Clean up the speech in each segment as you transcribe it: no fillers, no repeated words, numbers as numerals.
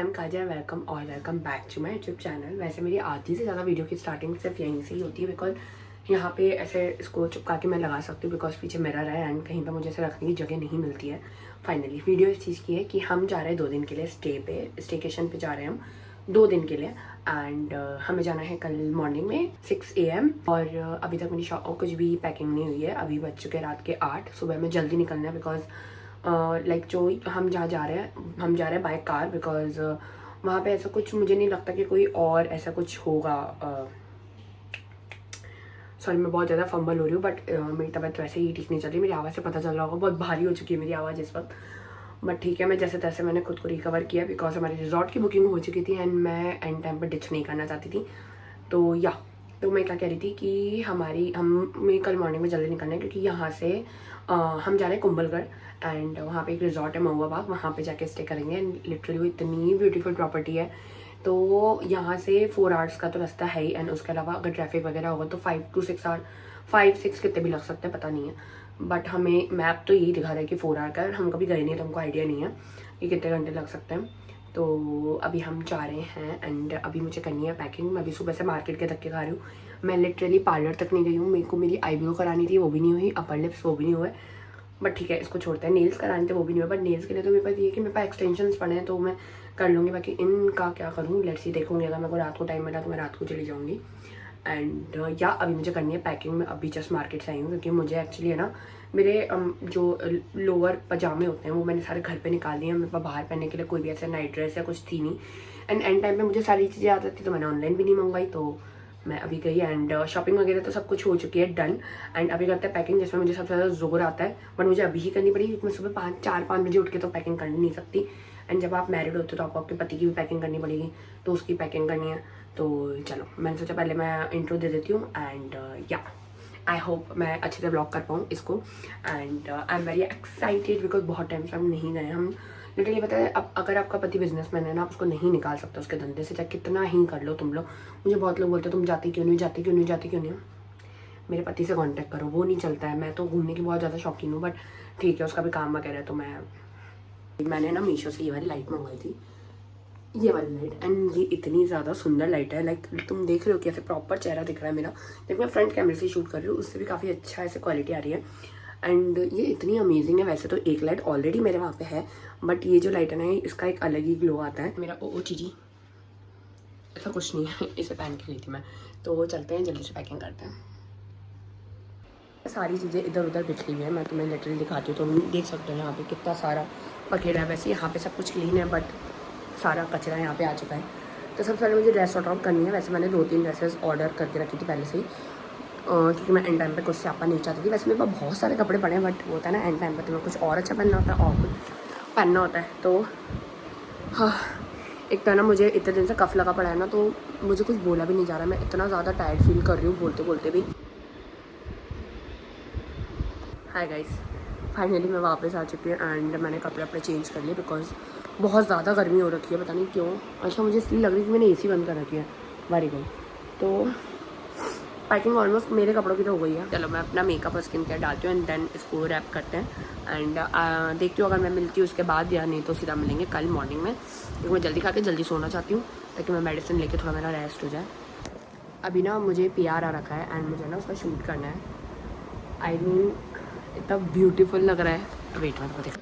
M Kajal, welcome और welcome back to my YouTube channel. वैसे मेरी आधी से ज़्यादा वीडियो की स्टार्टिंग सिर्फ यहीं से ही होती है, बिकॉज यहाँ पे ऐसे इसको चिपका के मैं लगा सकती हूँ, बिकॉज पीछे मिरर है एंड कहीं पर मुझे ऐसे रखने की जगह नहीं मिलती है। फाइनली वीडियो इस चीज़ की है कि हम जा रहे हैं 2 दिन के लिए स्टेकेशन पे जा रहे हैं हम 2 दिन के लिए। एंड हमें जाना है कल मॉर्निंग में 6 AM और अभी तक मेरी कुछ भी पैकिंग नहीं हुई है। अभी बज चुके रात के 8। सुबह में जल्दी निकलना है बिकॉज लाइक जो हम जहाँ जा रहे हैं हम जा रहे हैं बाय कार, बिकॉज वहाँ पे ऐसा कुछ मुझे नहीं लगता कि कोई और ऐसा कुछ होगा। सॉरी मैं बहुत ज़्यादा फंबल हो रही हूँ, बट मेरी तबीयत वैसे ही ठीक नहीं चल रही। मेरी आवाज़ से पता चल रहा होगा बहुत भारी हो चुकी है मेरी आवाज़ इस वक्त, बट ठीक है, मैं जैसे तैसे मैंने खुद को रिकवर किया बिकॉज हमारे रिजॉर्ट की बुकिंग हो चुकी थी एंड मैं एंड टाइम पर डिच नहीं करना चाहती थी। तो मैं क्या कह रही थी कि हमें कल मॉर्निंग में जल्दी निकलना है, क्योंकि यहाँ से हम जा रहे हैं कुंभलगढ़ एंड वहाँ पे एक रिजॉर्ट है महुआ बाग, वहाँ पे जाके स्टे करेंगे। एंड लिटरली वो इतनी ब्यूटीफुल प्रॉपर्टी है, तो यहाँ से 4 आवर्स का तो रास्ता है ही। एंड उसके अलावा अगर ट्रैफिक वगैरह होगा तो 5 to 6 आवर 5-6 कितने भी लग सकते हैं पता नहीं है, बट हमें मैप तो यही दिखा रहा है कि 4 आवर का। हम कभी गए नहीं तो हमको आइडिया नहीं है कि कितने घंटे लग सकते हैं। तो अभी हम जा रहे हैं एंड अभी मुझे करनी है पैकिंग। मैं अभी सुबह से मार्केट के धक्के खा रही हूँ। मैं लिटरली पार्लर तक नहीं गई हूँ। मेरे को मेरी आईब्रो करानी थी, वो भी नहीं हुई। अपर लिप्स वो भी नहीं हुए, बट ठीक है इसको छोड़ते हैं। नेल्स कराने थे, वो भी नहीं हुआ। बट नेल्स के लिए तो मेरे पास ये कि मेरे पास एक्सटेंशंस पड़े हैं तो मैं कर लूँगी। बाकी इनका क्या करूँ लेट्स सी, देखूँगी। अगर मेरे को रात को टाइम मिला तो मैं रात को चली जाऊँगी। एंड या अभी मुझे करनी है पैकिंग। मैं अभी जस्ट मार्केट से आई हूँ क्योंकि मुझे एक्चुअली है ना मेरे जो लोअर पजामे होते हैं वो मैंने सारे घर पे निकाल दिए हैं। मेरे पास बाहर पहनने के लिए कोई भी ऐसा नाइट ड्रेस या कुछ थी नहीं। एंड टाइम पे मुझे सारी चीज़ें याद थी तो मैंने ऑनलाइन भी नहीं मंगवाई। तो मैं अभी गई एंड शॉपिंग वगैरह तो सब कुछ हो चुकी है डन। एंड अभी करते हैं पैकिंग, जिसमें मुझे सबसे ज़्यादा जोर आता है, बट मुझे अभी ही करनी पड़ी क्योंकि मैं सुबह 4-5 बजे उठ के तो पैकिंग कर नहीं सकती। एंड जब आप मैरिड होते हो तो आपको आपके पति की भी पैकिंग करनी पड़ेगी, तो उसकी पैकिंग करनी है। तो चलो मैंने सोचा पहले मैं इंट्रो दे देती हूँ एंड या आई होप मैं अच्छे से ब्लॉग कर पाऊँ इसको। And I am very excited because बहुत टाइम से हम नहीं गए। हम लिटरली पता है, अब अगर आपका पति बिजनेसमैन है ना, आप उसको नहीं निकाल सकते उसके धंधे से, चाहे कितना ही कर लो तुम लोग। मुझे बहुत लोग बोलते हैं तुम जाती क्यों नहीं। मेरे पति से कांटेक्ट करो, वो नहीं चलता है। मैं तो घूमने की बहुत ज़्यादा शौकीन हूँ, बट ठीक है उसका भी काम वगैरह है। तो मैंने ना मीशो से ये वाली लाइट मंगवाई थी, ये वाली लाइट। एंड ये इतनी ज़्यादा सुंदर लाइट है, लाइक तुम देख रहे हो कि ऐसे प्रॉपर चेहरा दिख रहा है मेरा। जब मैं फ्रंट कैमरे से शूट कर रही हूँ उससे भी काफ़ी अच्छा ऐसे क्वालिटी आ रही है। एंड ये इतनी अमेजिंग है। वैसे तो एक लाइट ऑलरेडी मेरे वहाँ पे है, बट ये जो लाइट है ना इसका एक अलग ही ग्लो आता है। मेरा ओ चीजी ऐसा कुछ नहीं है, इसे पहन के गई थी मैं। तो चलते हैं जल्दी से पैकिंग करते हैं। सारी चीज़ें इधर उधर बिखरी हुई है, मैं तुम्हें लिटरली दिखाती हूँ। तुम देख सकते हो यहाँ पे कितना सारा पखेड़ा है। वैसे यहाँ पे सब कुछ क्लीन है, बट सारा कचरा यहाँ पे आ चुका है। तो सबसे पहले मुझे ड्रेस ऑर्डर करनी है। वैसे मैंने 2-3 ड्रेसेस ऑर्डर करके रखी थी पहले से ही, क्योंकि मैं एंड टाइम पे कुछ स्यापा नहीं चाहती थी। वैसे मेरे पास बहुत सारे कपड़े पड़े हैं, बट वो होता है ना एंड टाइम पे तुम्हें कुछ और अच्छा पहनना होता है और कुछ पहनना होता है। तो हाँ, एक तो ना मुझे इतने दिन से कफ लगा पड़ा है ना, तो मुझे कुछ बोला भी नहीं जा रहा। मैं इतना ज़्यादा टायर्ड फील कर रही हूँ बोलते बोलते भी। हाय गाइस, फाइनली मैं वापस आ चुकी हूँ एंड मैंने कपड़े अपने चेंज कर लिए बिकॉज बहुत ज़्यादा गर्मी हो रखी है, पता नहीं क्यों। अच्छा मुझे इसलिए लग रही है कि मैंने AC बंद कर रखी है बारी को। तो पैकिंग ऑलमोस्ट मेरे कपड़ों की तो हो गई है। चलो मैं अपना मेकअप और स्किन केयर डालती हूँ एंड देन इसको रैप करते हैं। एंड देखती हूँ अगर मैं मिलती हूँ उसके बाद या नहीं तो सीधा मिलेंगे कल मॉर्निंग में, क्योंकि मैं जल्दी खा के जल्दी सोना चाहती हूँ ताकि मैं मेडिसिन लेके थोड़ा मेरा रेस्ट हो जाए। अभी ना मुझे PR आ रखा है एंड मुझे ना उसका शूट करना है। आई मीन इतना ब्यूटीफुल लग रहा है। वेट मत देखो,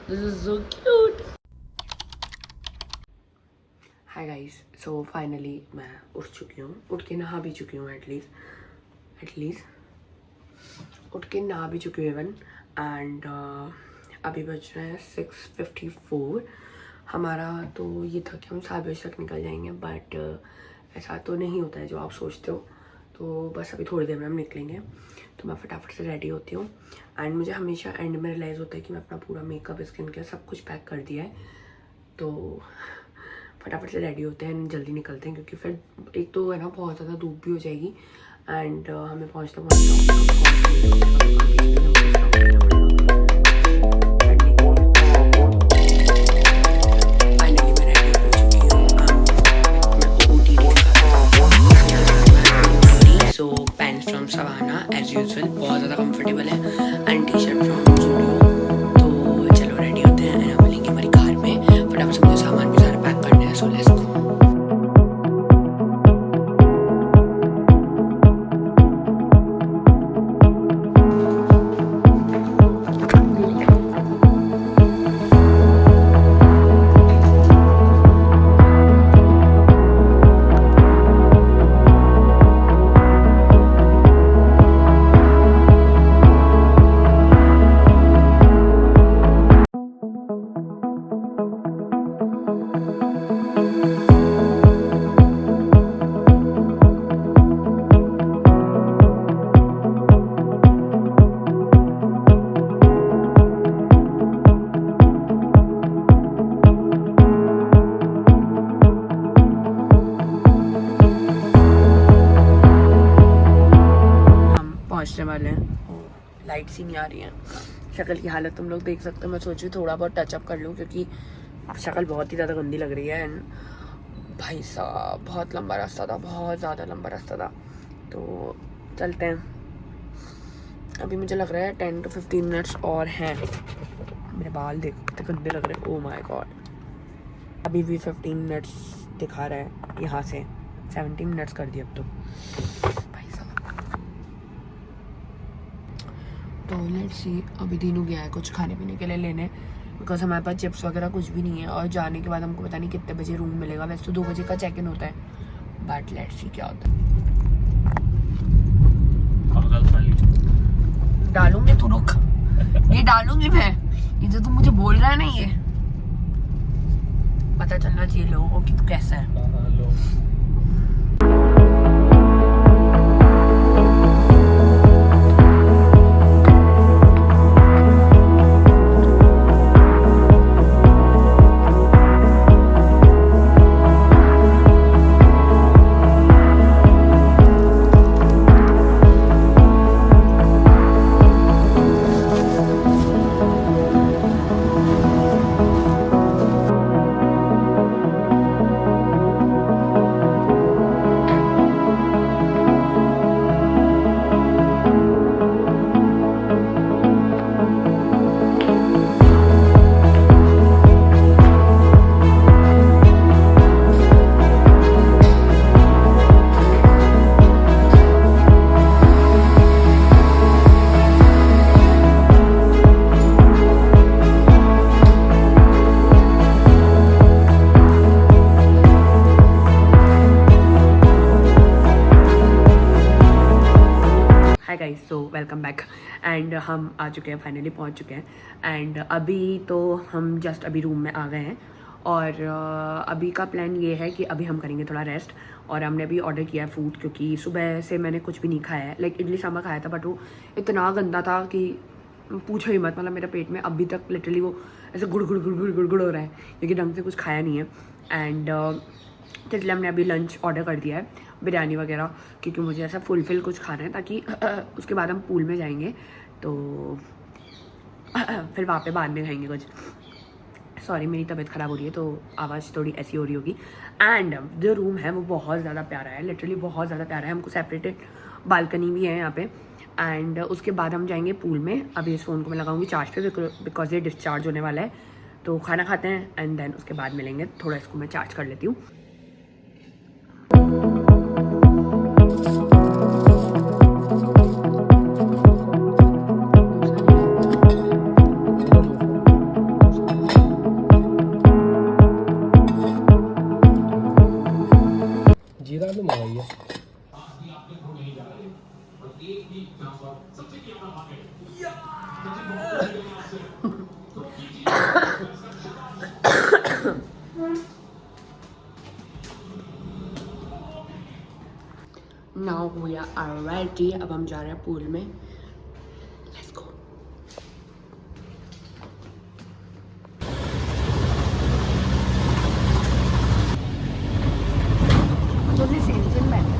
this is so cute. Hi guys, so finally मैं उठ चुकी हूँ, उठ के नहा भी चुकी हूँ एटलीस्ट उठ के नहा भी चुकी हूँ इवन। एंड अभी बज रहे हैं 6:54 हमारा। तो ये था कि हम 7 बजे तक निकल जाएंगे, बट ऐसा तो नहीं होता है जो आप सोचते हो। तो बस अभी थोड़ी देर में हम निकलेंगे। तो मैं फटाफट से रेडी होती हूँ एंड मुझे हमेशा एंड में रियलाइज़ होता है कि मैं अपना पूरा मेकअप स्किन केयर सब कुछ पैक कर दिया है। तो फटाफट से रेडी होते हैं, जल्दी निकलते हैं, क्योंकि फिर एक तो है ना बहुत ज़्यादा धूप भी हो जाएगी एंड हमें पहुँचते सवाना एज यूजुअल बहुत ज़्यादा कंफर्टेबल है एंड टी-शर्ट फ्रॉम जूडियो। तो चलो रेडी होते हैं एंड हम मिलेंगे हमारी कार में। लाइट सी नहीं आ रही है। शक्ल की हालत तुम लोग देख सकते हो। मैं सोच रही थोड़ा बहुत टचअप कर लूँ क्योंकि शक्ल बहुत ही ज़्यादा गंदी लग रही है। एंड भाई साहब बहुत लंबा रास्ता था, बहुत ज़्यादा लंबा रास्ता था। तो चलते हैं। अभी मुझे लग रहा है 10 to 15 मिनट्स और हैं। मेरे बाल देखो कितने गंदे लग रहे हैं। Oh my God. अभी भी 15 मिनट्स दिखा रहा है यहाँ से। 17 मिनट्स कर दिए अब तो भाई साहब। तो लेट्स सी। अभी तीनों गया है कुछ खाने पीने के लिए लेने, बिकॉज हमारे पास चिप्स वगैरह कुछ भी नहीं है। और जाने के बाद हमको पता नहीं कितने बजे रूम मिलेगा। वैसे तो 2 बजे का चेक इन होता है, बट लेट्स सी क्या होता है। डालूंगी तू, रुक। ये डालूंगी मैं। ये जो तू मुझे बोल रहा है ना, ये पता चलना चाहिए लोगों को कि तू कैसा है। Hi guys, so welcome back. And हम आ चुके हैं, फाइनली पहुंच चुके हैं। एंड अभी तो हम जस्ट अभी रूम में आ गए हैं। और अभी का प्लान ये है कि अभी हम करेंगे थोड़ा रेस्ट। और हमने अभी ऑर्डर किया है फूड, क्योंकि सुबह से मैंने कुछ भी नहीं खाया है। लाइक इडली सांभर खाया था, बट वो इतना गंदा था कि पूछो ही मत। मतलब मेरे पेट में अभी तक लिटरली वो ऐसे गुड़ गुड़ गुड़ गुड़ गुड़ गुड़ हो रहा है, क्योंकि ढंग से कुछ खाया नहीं है। एंड तो इसलिए हमने अभी लंच ऑर्डर कर दिया है, बिरयानी वगैरह, क्योंकि मुझे ऐसा फुलफिल कुछ खाना है, ताकि उसके बाद हम पूल में जाएंगे तो फिर वहाँ पे बाद में खाएंगे कुछ। सॉरी, मेरी तबीयत ख़राब हो रही है तो आवाज़ थोड़ी ऐसी हो रही होगी। एंड जो रूम है वो बहुत ज़्यादा प्यारा है, लिटरली बहुत ज़्यादा प्यारा है। हमको सेपरेटेड बालकनी भी है यहाँ पे। एंड उसके बाद हम जाएंगे पूल में। अभी इस फ़ोन को मैं लगाऊंगी चार्ज पे, बिकॉज ये डिस्चार्ज होने वाला है। तो खाना खाते हैं एंड देन उसके बाद मिलेंगे। थोड़ा इसको मैं चार्ज कर लेती हूँ। जीरा भी मंगाइए। Now we are ready. अब हम जा रहे हैं पूल में। Let's go. दोनों सेम सेम बैठे।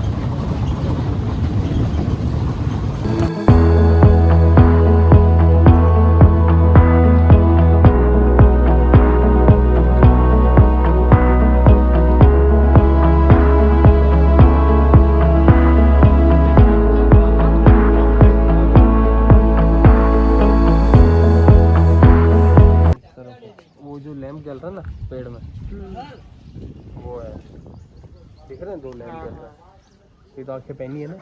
वो जो लैंप जल रहा है ना पेड़ में, वो है। दिख रहे हैं 2 लैंप जल रहा है। ये तो आंखें पहनी है ना।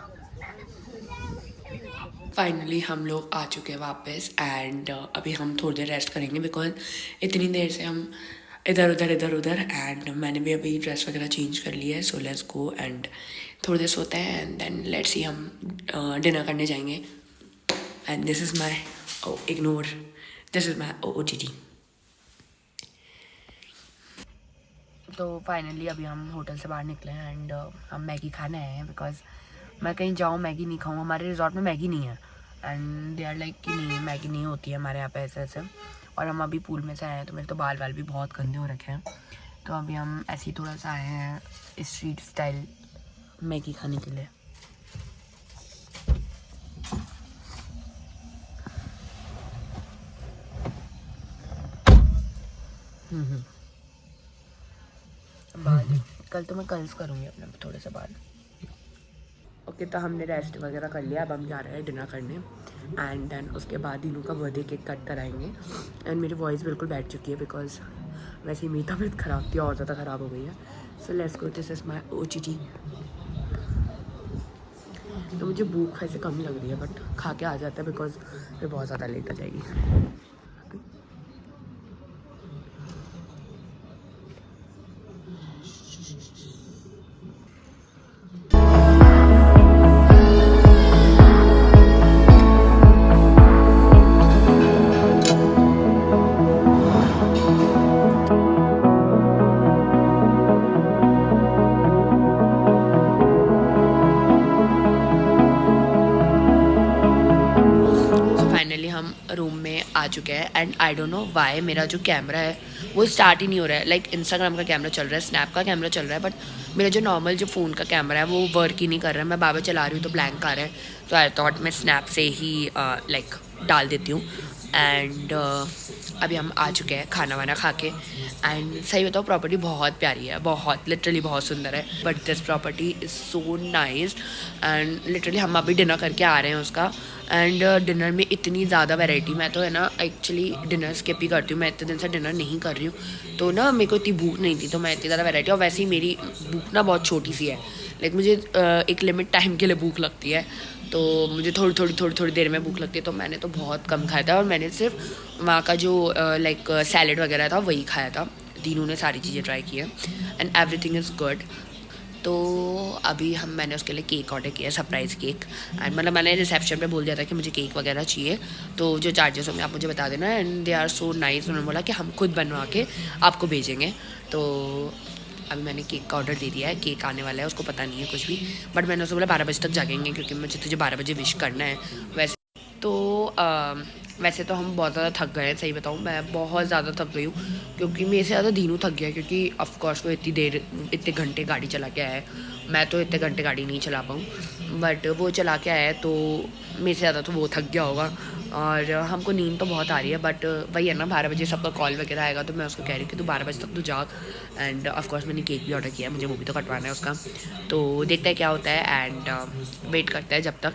फाइनली हम लोग आ चुके हैं वापस। एंड अभी हम थोड़ी देर रेस्ट करेंगे, बिकॉज इतनी देर से हम इधर उधर। एंड मैंने भी अभी ड्रेस वगैरह चेंज कर लिया है। सो लेट्स गो एंड थोड़ी देर सोते हैं एंड देन लेट्स सी हम डिनर करने जाएंगे। And this is my ignore this is my OOTD। तो फाइनली अभी हम होटल से बाहर निकले हैं एंड हम मैगी खाने आए हैं, बिकॉज मैं कहीं जाऊँ मैगी नहीं खाऊँ। हमारे रिजॉर्ट में मैगी नहीं है एंड दे आर लाइक कि नहीं, मैगी नहीं होती है हमारे यहाँ पे ऐसे। और हम अभी पूल में से आए हैं तो मेरे तो बाल भी बहुत गंदे हो रखे हैं। तो अभी हम ऐसे ही थोड़ा सा आए हैं स्ट्रीट स्टाइल मैगी खाने के लिए। बाल कल तो मैं कर्ल्स करूँगी अपने थोड़े से बाल। ओके तो हमने रेस्ट वगैरह कर लिया, अब हम जा रहे हैं डिनर करने एंड देन उसके बाद दिनों का बर्थडे केक कट कराएंगे। एंड मेरी वॉइस बिल्कुल बैठ चुकी है बिकॉज वैसे ही मेरी तबीयत ख़राब थी और ज़्यादा ख़राब हो गई है। So let's go, this is my OTT। तो मुझे भूख वैसे कम लग रही है बट खा के आ जाता है बिकॉज फिर बहुत ज़्यादा लेट आ जाएगी। फाइनली हम रूम में आ चुके हैं and I don't know why मेरा जो कैमरा है वो स्टार्ट ही नहीं हो रहा है। लाइक इंस्टाग्राम का कैमरा चल रहा है, स्नैप का कैमरा चल रहा है, बट मेरा जो नॉर्मल जो फ़ोन का कैमरा है वो वर्क ही नहीं कर रहा है। मैं बाबा चला रही हूँ तो ब्लैंक आ रहा है, तो आई थॉट मैं स्नैप से ही लाइक डाल देती हूँ। एंड अभी हम आ चुके हैं खाना वाना खा के। एंड सही बताओ प्रॉपर्टी बहुत प्यारी है, बहुत लिटरली बहुत सुंदर है। But this property is so nice and literally हम अभी डिनर करके आ रहे हैं उसका। एंड डिनर में इतनी ज़्यादा वैरायटी, मैं तो है ना एक्चुअली डिनर स्किप ही करती हूँ, मैं इतने दिन से डिनर नहीं कर रही हूँ तो ना मेरे को इतनी भूख नहीं थी, तो मैं इतनी ज़्यादा वैरायटी। और वैसे ही मेरी भूख ना बहुत छोटी सी है, लाइक मुझे एक लिमिट टाइम के लिए भूख लगती है, तो मुझे थोड़ी देर में भूख लगती है। तो मैंने तो बहुत कम खाया था और मैंने सिर्फ वहाँ का जो लाइक सैलेड वगैरह था वही खाया था। तीनों ने सारी चीज़ें ट्राई की है एंड एवरीथिंग इज़ गुड। तो अभी मैंने उसके लिए केक ऑर्डर किया, सरप्राइज़ केक। एंड मतलब मैंने रिसेप्शन पे बोल दिया था कि मुझे केक वगैरह चाहिए, तो जो चार्जेस होंगे आप मुझे बता देना। And they are so nice, उन्होंने बोला कि हम खुद बनवा के आपको भेजेंगे। तो अभी मैंने केक का ऑर्डर दे दिया है, केक आने वाला है, उसको पता नहीं है कुछ भी, बट मैंने उसको बोला 12 बजे तक जागेंगे क्योंकि मुझे तुझे 12 बजे विश करना है। वैसे तो हम बहुत ज़्यादा थक गए हैं, सही बताऊँ मैं बहुत ज़्यादा थक गई हूँ क्योंकि मेरे से ज़्यादा धीनू थक गया, क्योंकि ऑफकोर्स वो इतने घंटे गाड़ी चला के आया है। मैं तो इतने घंटे गाड़ी नहीं चला पाऊँ, बट वो चला के आया है तो मेरे से ज़्यादा तो वो थक गया होगा। और हमको नींद तो बहुत आ रही है, बट वही है ना 12 बजे सबका कॉल वगैरह आएगा, तो मैं उसको कह रही हूँ कि तू 12 बजे तक तू जाग। एंड ऑफकोर्स मैंने केक भी ऑर्डर किया है, मुझे वो भी तो कटवाना है उसका, तो देखते हैं क्या होता है। एंड वेट करते हैं जब तक,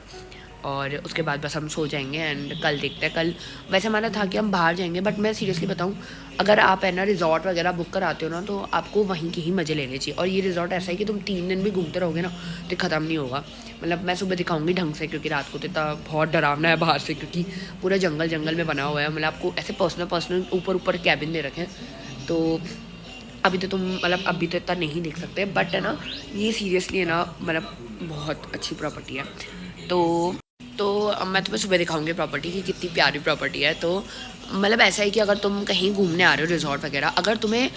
और उसके बाद बस हम सो जाएंगे। एंड कल देखते हैं, कल वैसे हमारा था कि हम बाहर जाएंगे, बट मैं सीरियसली बताऊँ अगर आप है ना रिजॉर्ट वगैरह बुक कराते हो ना तो आपको वहीं के ही मज़े लेने चाहिए। और ये रिजॉर्ट ऐसा है कि तुम 3 दिन भी घूमते रहोगे ना तो ख़त्म नहीं होगा। मतलब मैं सुबह दिखाऊंगी ढंग से, क्योंकि रात को तो इतना बहुत डरावना है बाहर से, क्योंकि पूरा जंगल में बना हुआ है। मतलब आपको ऐसे पर्सनल ऊपर कैबिन दे रखे हैं, तो अभी तो तुम मतलब अभी तो इतना नहीं देख सकते, बट है ना ये सीरियसली है ना मतलब बहुत अच्छी प्रॉपर्टी है। तो मैं तुम्हें सुबह दिखाऊंगी प्रॉपर्टी की कितनी प्यारी प्रॉपर्टी है। तो मतलब ऐसा है कि अगर तुम कहीं घूमने आ रहे हो रिजॉर्ट वगैरह, अगर तुम्हें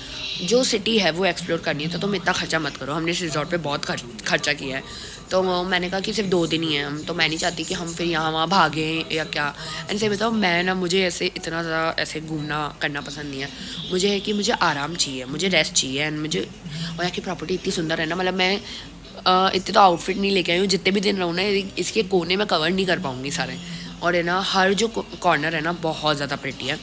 जो सिटी है वो एक्सप्लोर करनी है तो तुम इतना खर्चा मत करो। हमने इस रिजॉर्ट पे बहुत खर्चा किया है, तो मैंने कहा कि सिर्फ 2 दिन ही हैं हम, तो मैं नहीं चाहती कि हम फिर यहाँ वहाँ भागें या क्या। एंड से बताओ मैं ना मुझे ऐसे इतना ज़्यादा ऐसे घूमना करना पसंद नहीं है। मुझे है कि मुझे आराम चाहिए, मुझे रेस्ट चाहिए। एंड मुझे और यहाँ की प्रॉपर्टी इतनी सुंदर है ना, मतलब मैं इतने तो आउटफिट नहीं लेके आई हूँ, जितने भी दिन रहूँ ना इसके कोने में कवर नहीं कर पाऊँगी सारे। और है ना हर जो कॉर्नर है ना बहुत ज़्यादा प्रिटी है।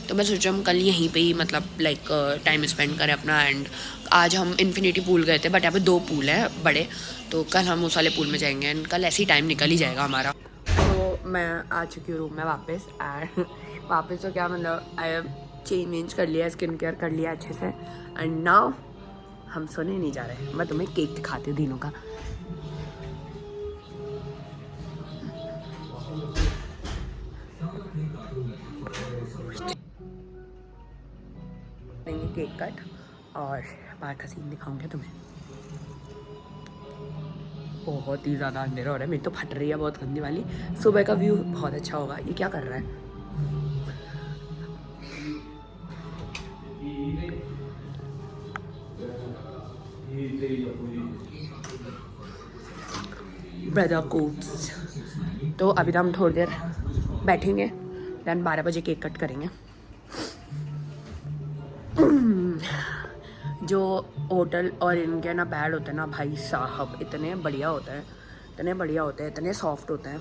तो मैं सोचा हम कल यहीं पे ही मतलब लाइक टाइम स्पेंड करें अपना। एंड आज हम इन्फिनिटी पूल गए थे, बट यहाँ पे 2 पूल है बड़े, तो कल हम उस वाले पूल में जाएंगे। एंड कल ऐसे ही टाइम निकल ही जाएगा हमारा। तो मैं आ चुकी हूँ रूम में वापस। एंड वापस तो क्या मतलब आई चेंज कर लिया, स्किन केयर कर लिया अच्छे से। एंड नाउ हम सोने नहीं जा रहे। मैं तुम्हें केक दिखाती हूँ दिनों का। केक कट और बाहर का सीन दिखाऊंगे तुम्हें। बहुत ही ज़्यादा अंधेरा हो रहा है, मेरी तो फट रही है बहुत गंदी वाली। सुबह का व्यू बहुत अच्छा होगा। ये क्या कर रहा है? Brother quotes. तो अभी तो हम थोड़ी देर बैठेंगे, देन 12 बजे केक कट करेंगे। जो होटल और इनके ना बेड होते हैं ना भाई साहब, इतने बढ़िया होते हैं, इतने बढ़िया होते हैं, इतने सॉफ्ट होते हैं।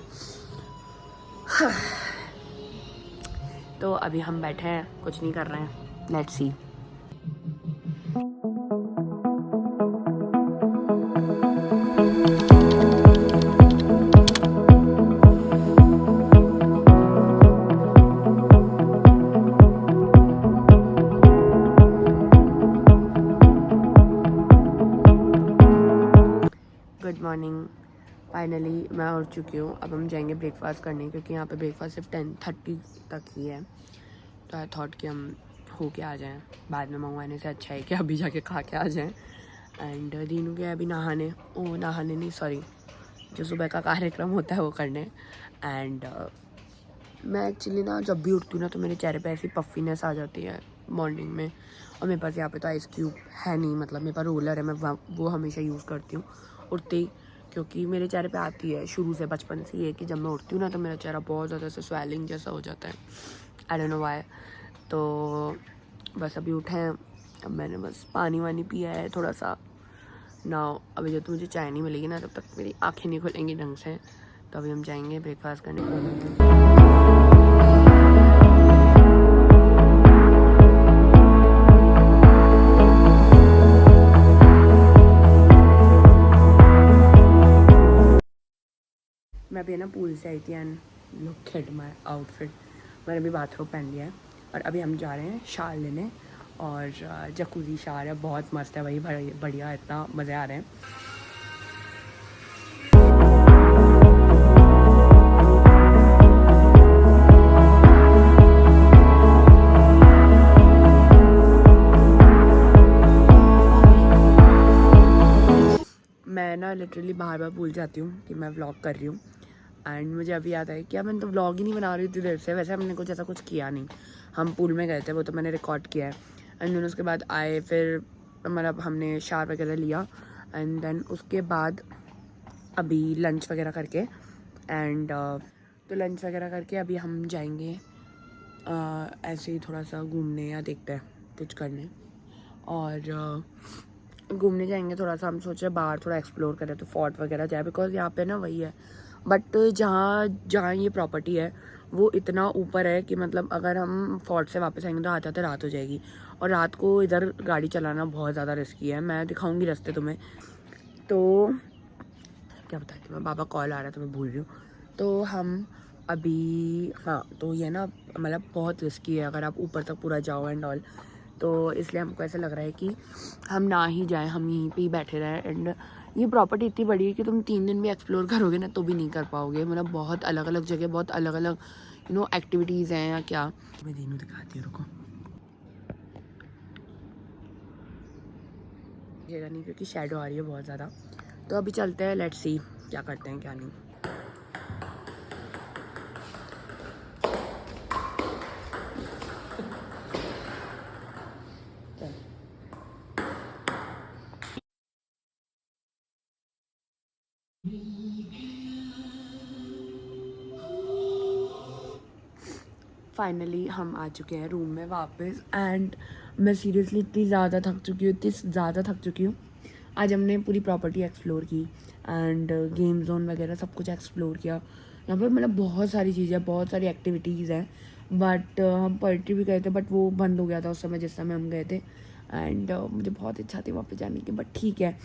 तो अभी हम बैठे हैं, कुछ नहीं कर रहे हैं। Let's see. फाइनली मैं उठ चुकी हूँ। अब हम जाएंगे ब्रेकफास्ट करने, क्योंकि यहाँ पे ब्रेकफास्ट सिर्फ 10:30 तक ही है। तो आई थॉट कि हम हो के आ जाएं, बाद में मंगवाने से अच्छा है कि अभी जाके खा के आ जाएं। एंड दीनू गया अभी नहाने, नहाने नहीं सॉरी, जो सुबह का कार्यक्रम होता है वो करने। एंड मैं एक्चुअली ना जब भी उठती हूँ ना तो मेरे चेहरे पे ऐसी पफीनेस आ जाती है मॉर्निंग में। और मेरे पास यहाँ पे तो आइस क्यूब है नहीं, मतलब मेरे पास रोलर है, मैं वो हमेशा यूज़ करती हूँ उठते ही, क्योंकि मेरे चेहरे पे आती है शुरू से, बचपन से ये कि जब मैं उठती हूँ ना तो मेरा चेहरा बहुत ज़्यादा से स्वेलिंग जैसा हो जाता है, आई डोंट नो व्हाई। तो बस अभी उठे हैं, अब मैंने बस पानी वानी पिया है थोड़ा सा ना। अभी जब तक मुझे चाय नहीं मिलेगी ना तब तक मेरी आँखें नहीं खुलेंगी ढंग से। तो अभी हम जाएंगे ब्रेकफास्ट करने। मैं अभी ना पूल से आई थी and look at my outfit. मैंने अभी बाथरोब पहन लिया है और अभी हम जा रहे हैं शार लेने। और जकूजी शार है, बहुत मस्त है भाई, बढ़िया, इतना मज़े आ रहे हैं। मैं ना लिटरली बार बार भूल जाती हूँ कि मैं व्लॉग कर रही हूँ। एंड मुझे अभी याद है कि यार मैंने तो व्लॉग ही नहीं बना रही थी देर से। वैसे हमने कुछ ऐसा कुछ किया नहीं, हम पूल में गए थे, वो तो मैंने रिकॉर्ड किया है। एंड देन उसके बाद आए, फिर मतलब हमने शावर वगैरह लिया। एंड देन उसके बाद अभी लंच वगैरह करके एंड तो लंच वगैरह करके अभी हम जाएंगे ऐसे ही थोड़ा सा घूमने या देखते हैं कुछ करने। और घूमने जाएंगे थोड़ा सा, हम सोचे बाहर थोड़ा एक्सप्लोर करें तो फोर्ट वगैरह जाए, बिकॉज यहाँ पे ना वही है। बट जहाँ जहाँ ये प्रॉपर्टी है वो इतना ऊपर है कि मतलब अगर हम फोर्ट से वापस आएंगे तो आते आते रात हो जाएगी। और रात को इधर गाड़ी चलाना बहुत ज़्यादा रिस्की है। मैं दिखाऊंगी रास्ते तुम्हें। तो क्या बताती हूँ मैं, बाबा कॉल आ रहा है तो मैं भूल रही हूँ। तो हम अभी हाँ, तो ये ना मतलब बहुत रिस्की है अगर आप ऊपर तक पूरा जाओ एंड ऑल। तो इसलिए हमको ऐसा लग रहा है कि हम ना ही जाएं, हम यहीं पे ही बैठे रहें। एंड ये प्रॉपर्टी इतनी बड़ी है कि तुम 3 दिन भी एक्सप्लोर करोगे ना तो भी नहीं कर पाओगे। मतलब बहुत अलग अलग जगह, बहुत अलग अलग एक्टिविटीज़ हैं या क्या। मैं दीनू दिखाती हूँ, रुको। जगह नहीं क्योंकि शैडो आ रही है बहुत ज़्यादा। तो अभी चलते हैं, लेट्स सी क्या करते हैं क्या नहीं। फाइनली हम आ चुके हैं रूम में वापस। एंड मैं सीरियसली इतनी ज़्यादा थक चुकी हूँ। आज हमने पूरी प्रॉपर्टी एक्सप्लोर की एंड गेम जोन वगैरह सब कुछ एक्सप्लोर किया। यहाँ पर मतलब बहुत सारी चीज़ें, बहुत सारी एक्टिविटीज़ हैं। बट हम पोएट्री भी गए थे, बट वो बंद हो गया था उस समय जिस समय हम गए थे। एंड मुझे बहुत इच्छा थी वहाँ पे जाने की, बट ठीक है।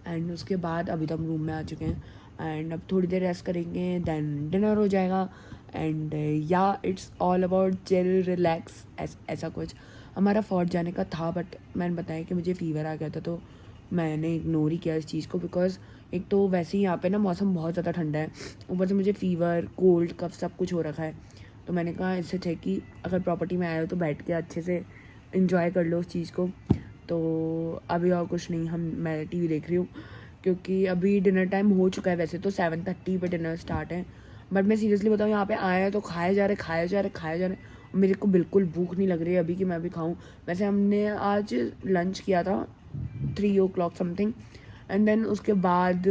एंड उसके बाद अभी तो हम रूम में आ चुके हैं एंड अब थोड़ी देर रेस्ट करेंगे, देन डिनर हो जाएगा। एंड या it's all about chill relax, ऐसा कुछ। हमारा फोर्ट जाने का था बट मैंने बताया कि मुझे फ़ीवर आ गया था तो मैंने इग्नोर ही किया इस चीज़ को। बिकॉज एक तो वैसे ही यहाँ पे ना मौसम बहुत ज़्यादा ठंडा है, ऊपर से मुझे फ़ीवर, कोल्ड, कफ सब कुछ हो रखा है। तो मैंने कहा इससे अच्छा है कि अगर प्रॉपर्टी में आए हो तो बैठ के अच्छे से इंजॉय कर लो उस चीज़ को। तो अभी और कुछ नहीं, मैं टीवी देख रही हूँ क्योंकि अभी डिनर टाइम हो चुका है। वैसे तो 7:30 पे डिनर स्टार्ट है, बट मैं सीरियसली बताऊँ यहाँ पे आया है तो खाए जा रहे। मेरे को बिल्कुल भूख नहीं लग रही है अभी कि मैं भी खाऊं। वैसे हमने आज लंच किया था 3 o'clock समथिंग। एंड देन उसके बाद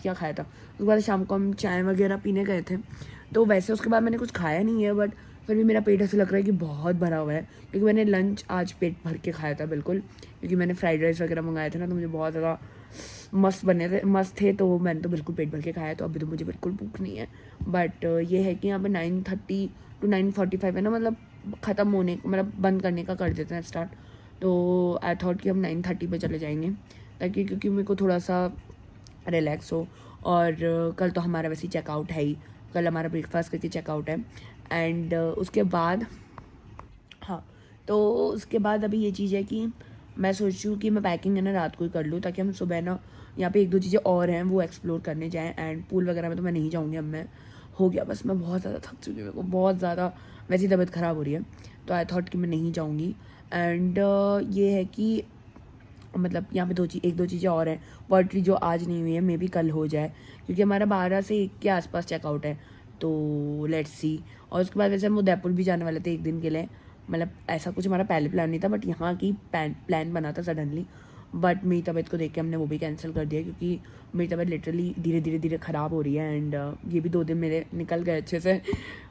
क्या खाया था, उसके बाद शाम को हम चाय वगैरह पीने गए थे। तो वैसे उसके बाद मैंने कुछ खाया नहीं है, बट फिर भी मेरा पेट ऐसे लग रहा है कि बहुत भरा हुआ है क्योंकि मैंने लंच आज पेट भर के खाया था बिल्कुल। क्योंकि मैंने फ्राइड राइस वगैरह मंगाए थे ना तो मुझे बहुत ज़्यादा मस्त थे तो मैंने तो बिल्कुल पेट भर के खाया। तो अभी तो मुझे बिल्कुल भूख नहीं है। बट ये है कि यहाँ पर 9:30 to 9:45 है ना, मतलब ख़त्म होने, मतलब बंद करने का कर देते हैं स्टार्ट। तो आई थॉट कि हम 9:30 पे चले जाएंगे ताकि, क्योंकि मेरे को थोड़ा सा रिलैक्स हो। और कल तो हमारा वैसे ही चेकआउट है ही, कल हमारा ब्रेकफास्ट करके चेकआउट है। एंड उसके बाद हाँ, तो उसके बाद अभी ये चीज़ है कि मैं सोच रही हूँ कि मैं पैकिंग है ना रात को ही कर लूँ ताकि हम सुबह ना यहाँ पे 1-2 चीज़ें और हैं वो एक्सप्लोर करने जाएँ। एंड पूल वगैरह में तो मैं नहीं जाऊँगी अब, मैं हो गया बस, मैं बहुत ज़्यादा थक चुकी हूँ, मेरे को बहुत ज़्यादा वैसी तबीयत ख़राब हो रही है, तो आई थॉट कि मैं नहीं जाऊँगी। एंड ये है कि मतलब यहाँ पे 1-2 चीज़ें और हैं। पोएट्री जो आज नहीं हुई है, मे बी कल हो जाए, क्योंकि हमारा 12 से 1 के आसपास चेकआउट है, तो लेट्स सी। और उसके बाद वैसे हम उदयपुर भी जाने वाले थे 1 दिन के लिए, मतलब ऐसा कुछ हमारा पहले प्लान नहीं था, बट यहाँ की प्लान बना था सडनली। बट मेरी तबीयत को देख के हमने वो भी कैंसिल कर दिया, क्योंकि मेरी तबीयत लिटरली धीरे धीरे ख़राब हो रही है। एंड ये भी 2 दिन मेरे निकल गए अच्छे से,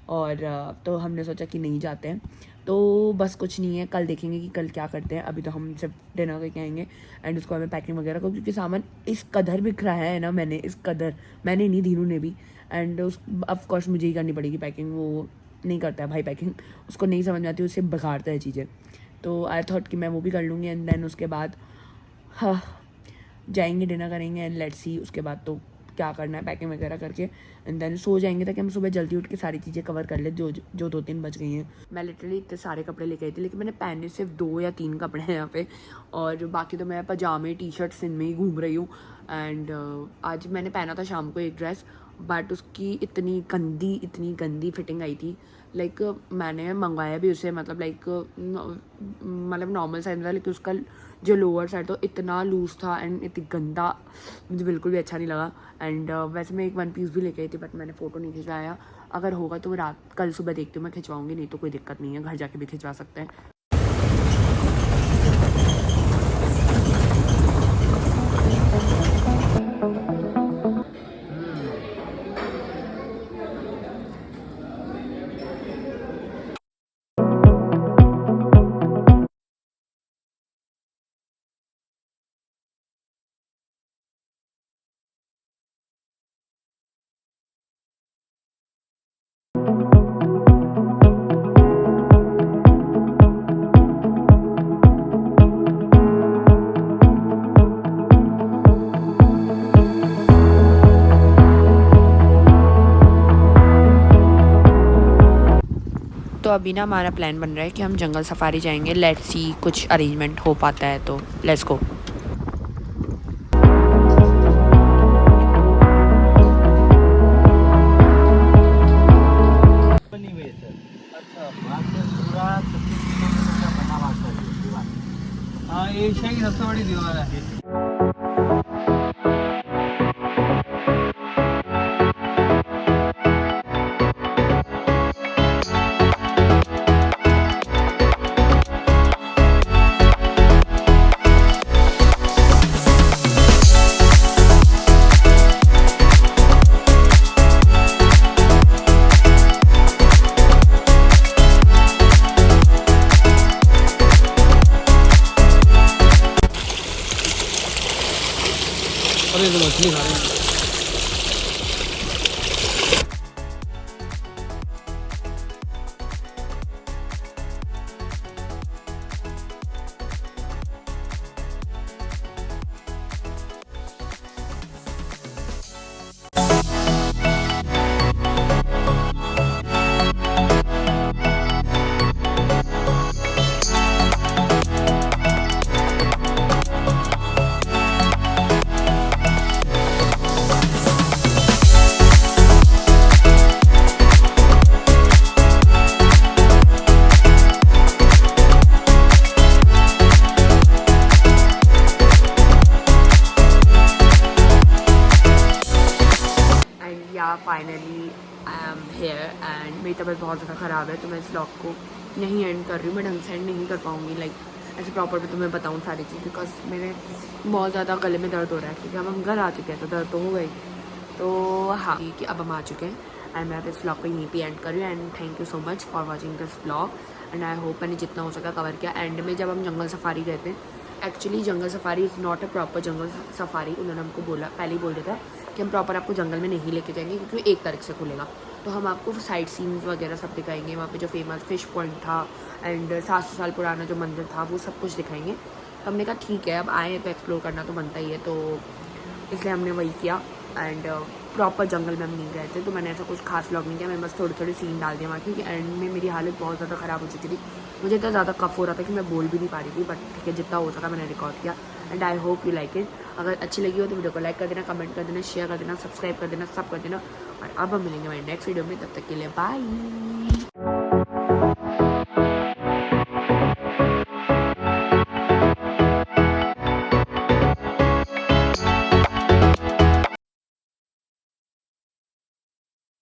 और तो हमने सोचा कि नहीं जाते हैं। तो बस कुछ नहीं है, कल देखेंगे कि कल क्या करते हैं। अभी तो हम सिर्फ डिनर करके आएंगे एंड उसको हमें पैकिंग वगैरह को, क्योंकि सामान इस कदर बिक रहा है ना, मैंने नहीं, धीनू ने भी। एंड उस ऑफकोर्स मुझे ही करनी पड़ेगी पैकिंग, वो नहीं करता है भाई पैकिंग, उसको नहीं समझ में आती, उससे बिगाड़ता है चीज़ें। तो आई थॉट कि मैं वो भी कर लूँगी। एंड देन उसके बाद हाँ जाएंगे, डिनर करेंगे एंड लेट्स सी उसके बाद तो क्या करना है पैकिंग वगैरह करके। एंड देन सो जाएंगे, ताकि हम सुबह जल्दी उठ के सारी चीज़ें कवर कर ले जो 2-3 बज गई हैं। मैं लिटरली इतने सारे कपड़े लेके आई थी, लेकिन मैंने पहने सिर्फ 2 या 3 कपड़े हैं यहाँ पे, और बाकी तो मैं पजामे टी शर्ट्स इनमें ही घूम रही हूँ। एंड आज मैंने पहना था शाम को एक ड्रेस, बट उसकी इतनी गंदी फिटिंग आई थी। लाइक मैंने मंगवाया भी उसे, मतलब मतलब नॉर्मल साइज था, लेकिन उसका जो लोअर साइड था इतना लूज था एंड इतनी गंदा, मुझे बिल्कुल भी अच्छा नहीं लगा। एंड वैसे मैं एक 1 पीस भी लेके आई थी, बट मैंने फ़ोटो नहीं खिंचवाया। अगर होगा तो कल सुबह देखती हूँ, मैं खिंचवाऊँगी, नहीं तो कोई दिक्कत नहीं है, घर जाके भी खिंचवा सकते हैं। तो अभी ना हमारा प्लान बन रहा है कि हम जंगल सफारी जाएंगे। लेट्स सी कुछ अरेंजमेंट हो पाता है तो लेट्स गो। हाँ, एशिया की सबसे बड़ी दीवार है। अरे तो मछली खा रहे हैं। Finally I am here and मेरी तबीयत बहुत ज़्यादा ख़राब है, तो मैं इस व्लॉग को नहीं एंड कर रही हूँ। मैं ढंग से एंड नहीं कर पाऊँगी, लाइक ऐसे प्रॉपर भी तुम्हें बताऊँ सारी चीज़, बिकॉज मेरे बहुत ज़्यादा गले में दर्द हो रहा है, क्योंकि अब हम घर आ चुके हैं तो दर्द तो हो गई। तो हाँ कि अब हम आ चुके हैं एंड मैं इस व्लॉग को यहीं पे एंड कर रही हूँ। And thank you so much for watching this vlog and I hope मैंने जितना हो सका कवर किया। एंड में जब हम जंगल सफारी गए थे, actually jungle safari is not a proper jungle safari, उन्होंने हमको बोला, पहले ही बोल दिया था कि हम प्रॉपर आपको जंगल में नहीं लेके जाएंगे, क्योंकि 1 तारीख से खुलेगा। तो हम आपको साइट सीन्स वगैरह सब दिखाएंगे, वहाँ पे जो फेमस फिश पॉइंट था एंड 700 साल पुराना जो मंदिर था वो सब कुछ दिखाएंगे। तो हमने कहा ठीक है, अब आए हैं तो एक्सप्लोर करना तो बनता ही है, तो इसलिए हमने वही किया। एंड प्रॉपर जंगल में हम नहीं गए थे, तो मैंने ऐसा कुछ खास व्लॉग नहीं किया, मैंने बस थोड़े सीन डाल दिए वहाँ की। एंड में मेरी हालत बहुत ज़्यादा ख़राब हो चुकी थी, मुझे इतना ज़्यादा कफ हो रहा था कि मैं बोल भी नहीं पा रही थी, बट ठीक है जितना हो सका मैंने रिकॉर्ड किया। And I hope you like it. अगर अच्छी लगी हो तो वीडियो को लाइक कर देना, कमेंट कर देना, शेयर कर देना, सब्सक्राइब कर देना, सब कर देना। और अब हम मिलेंगे हमारे नेक्स्ट वीडियो में, तब तक के लिए बाय।